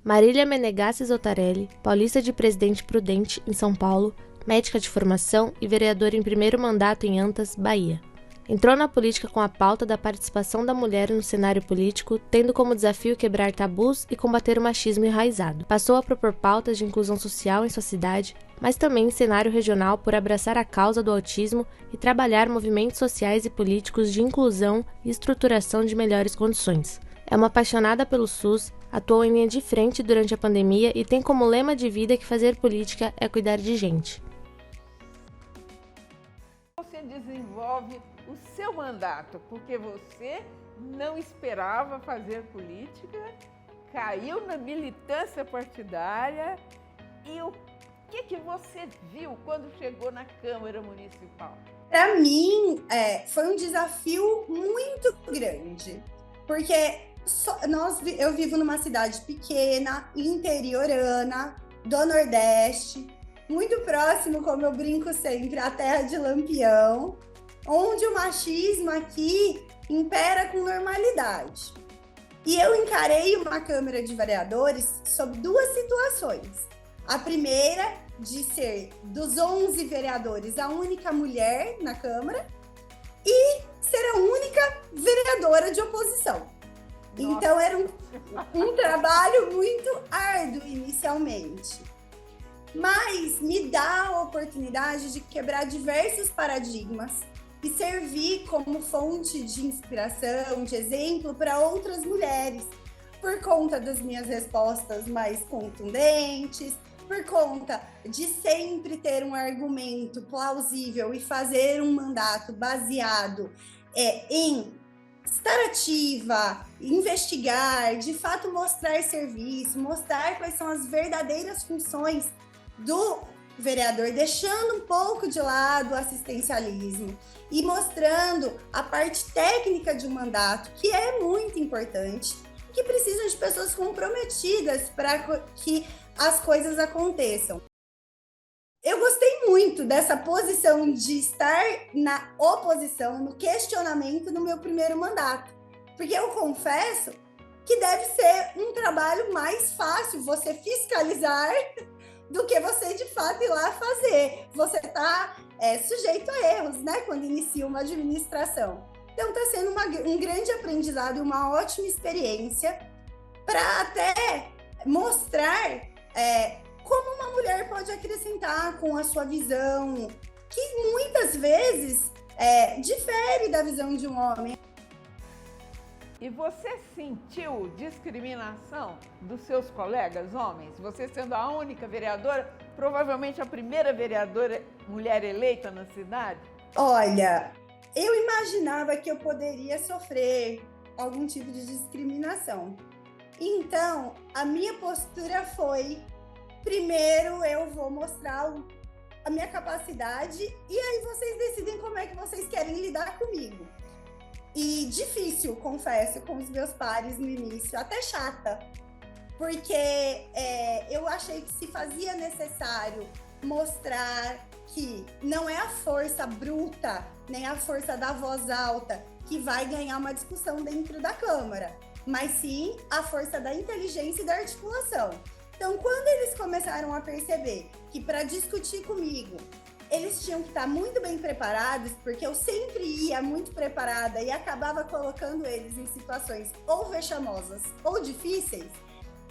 Marília Menegassi Zotarelli, paulista de Presidente Prudente, em São Paulo, médica de formação e vereadora em primeiro mandato em Antas, Bahia. Entrou na política com a pauta da participação da mulher no cenário político, tendo como desafio quebrar tabus e combater o machismo enraizado. Passou a propor pautas de inclusão social em sua cidade, mas também em cenário regional por abraçar a causa do autismo e trabalhar movimentos sociais e políticos de inclusão e estruturação de melhores condições. É uma apaixonada pelo SUS, atuou em linha de frente durante a pandemia e tem como lema de vida que fazer política é cuidar de gente. Você desenvolve o seu mandato, porque você não esperava fazer política, caiu na militância partidária e o que você viu quando chegou na Câmara Municipal? Para mim, foi um desafio muito grande, porque eu vivo numa cidade pequena, interiorana, do Nordeste, muito próximo, como eu brinco sempre, à terra de Lampião, onde o machismo aqui impera com normalidade. E eu encarei uma Câmara de Vereadores sob duas situações. A primeira, de ser dos 11 vereadores a única mulher na Câmara e ser a única vereadora de oposição. Nossa. Então era um trabalho muito árduo inicialmente. Mas me dá a oportunidade de quebrar diversos paradigmas e servir como fonte de inspiração, de exemplo para outras mulheres, por conta das minhas respostas mais contundentes, por conta de sempre ter um argumento plausível e fazer um mandato baseado em estar ativa, investigar, de fato mostrar serviço, mostrar quais são as verdadeiras funções do vereador, deixando um pouco de lado o assistencialismo e mostrando a parte técnica de um mandato, que é muito importante, que precisa de pessoas comprometidas para que as coisas aconteçam. Eu gostei muito dessa posição de estar na oposição, no questionamento no meu primeiro mandato, porque eu confesso que deve ser um trabalho mais fácil você fiscalizar do que você de fato ir lá fazer. Você está sujeito a erros, né, quando inicia uma administração. Então está sendo um grande aprendizado e uma ótima experiência para até mostrar como uma mulher pode acrescentar com a sua visão, que muitas vezes difere da visão de um homem. E você sentiu discriminação dos seus colegas homens? Você sendo a única vereadora, provavelmente a primeira vereadora mulher eleita na cidade? Olha, eu imaginava que eu poderia sofrer algum tipo de discriminação. Então, a minha postura foi: primeiro eu vou mostrar a minha capacidade e aí vocês decidem como é que vocês querem lidar comigo. E difícil, confesso, com os meus pares no início, até chata, porque eu achei que se fazia necessário mostrar que não é a força bruta, nem a força da voz alta que vai ganhar uma discussão dentro da Câmara, mas sim a força da inteligência e da articulação. Então, quando eles começaram a perceber que para discutir comigo, eles tinham que estar muito bem preparados, porque eu sempre ia muito preparada e acabava colocando eles em situações ou vexamosas ou difíceis,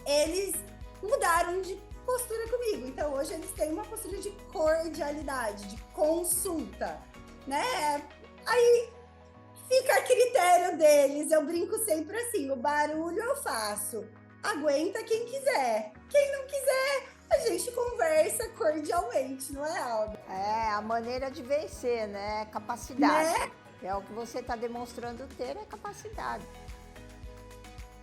eles mudaram de postura comigo. Então, hoje eles têm uma postura de cordialidade, de consulta, né? Aí fica a critério deles. Eu brinco sempre assim: o barulho eu faço, aguenta quem quiser. Quem não quiser, a gente conversa cordialmente, não é, Alba? A maneira de vencer, né? Capacidade. Né? É o que você está demonstrando ter, é capacidade.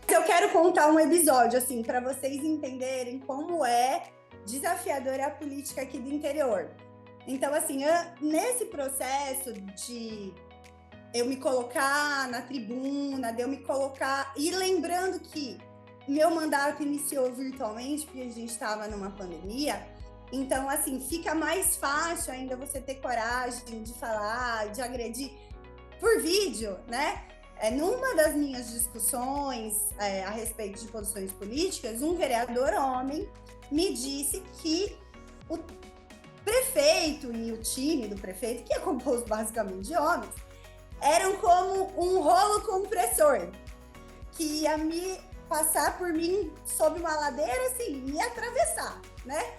Eu quero contar um episódio, assim, para vocês entenderem como é desafiadora a política aqui do interior. Então, assim, nesse processo de eu me colocar na tribuna, de eu me colocar... E lembrando que meu mandato iniciou virtualmente, porque a gente estava numa pandemia. Então, assim, fica mais fácil ainda você ter coragem de falar, de agredir por vídeo, né? Numa das minhas discussões a respeito de posições políticas, um vereador homem me disse que o prefeito e o time do prefeito, que é composto basicamente de homens, eram como um rolo compressor, que ia me passar por mim sob uma ladeira, assim, me atravessar, né?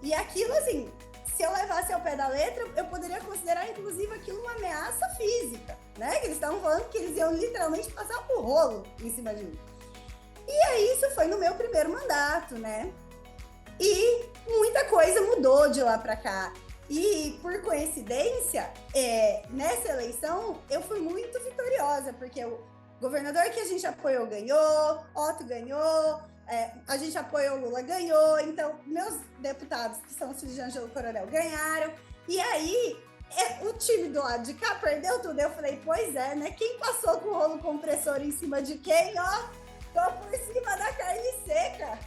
E aquilo, assim, se eu levasse ao pé da letra, eu poderia considerar, inclusive, aquilo uma ameaça física, né? Que eles estavam falando que eles iam literalmente passar por rolo em cima de mim. E aí, isso foi no meu primeiro mandato, né? E muita coisa mudou de lá para cá. E, por coincidência, nessa eleição, eu fui muito vitoriosa, porque o governador que a gente apoiou ganhou, Otto ganhou, a gente apoiou o Lula, ganhou. Então, meus deputados, que são os filhos de Ângelo Coronel, ganharam. E aí, o time do lado de cá perdeu tudo. Eu falei, pois é, né? Quem passou com o rolo compressor em cima de quem? Ó, tô por cima da carne seca.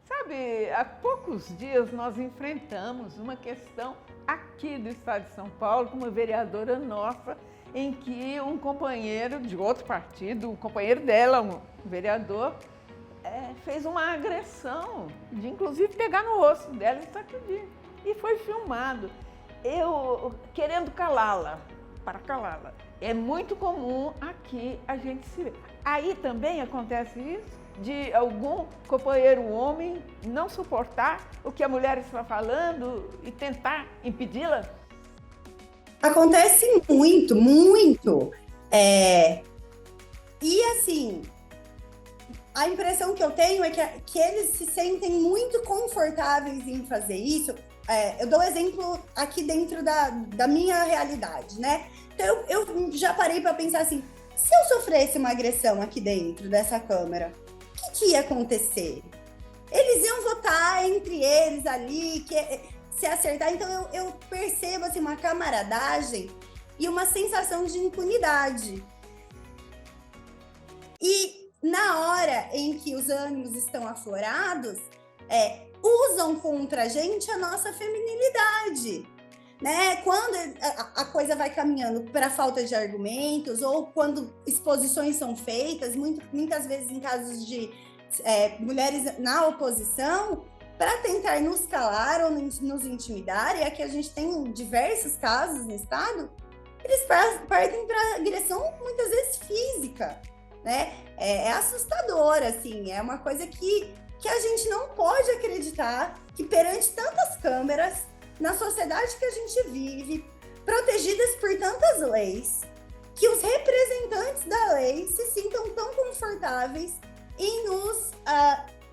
Sabe, há poucos dias nós enfrentamos uma questão aqui do estado de São Paulo, com uma vereadora nossa, em que um companheiro de outro partido, o companheiro dela, um vereador, fez uma agressão, de inclusive pegar no rosto dela e sacudir. E foi filmado. Eu querendo calá-la, para calá-la. É muito comum aqui a gente se ver. Aí também acontece isso, de algum companheiro homem não suportar o que a mulher está falando e tentar impedi-la? Acontece muito, muito. E assim, a impressão que eu tenho é que eles se sentem muito confortáveis em fazer isso. Eu dou exemplo aqui dentro da minha realidade, né? Então, eu já parei para pensar assim, se eu sofresse uma agressão aqui dentro dessa Câmara, o que ia acontecer? Eles iam votar entre eles ali, se acertar. Então, eu percebo assim, uma camaradagem e uma sensação de impunidade. E na hora em que os ânimos estão aflorados, usam contra a gente a nossa feminilidade, né? Quando a coisa vai caminhando para falta de argumentos ou quando exposições são feitas, muitas vezes em casos de mulheres na oposição, para tentar nos calar ou nos intimidar, e aqui a gente tem diversos casos no estado, eles partem para agressão muitas vezes física, né? É assustador, assim, é uma coisa que a gente não pode acreditar que perante tantas câmeras, na sociedade que a gente vive, protegidas por tantas leis, que os representantes da lei se sintam tão confortáveis em nos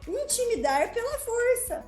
intimidar pela força.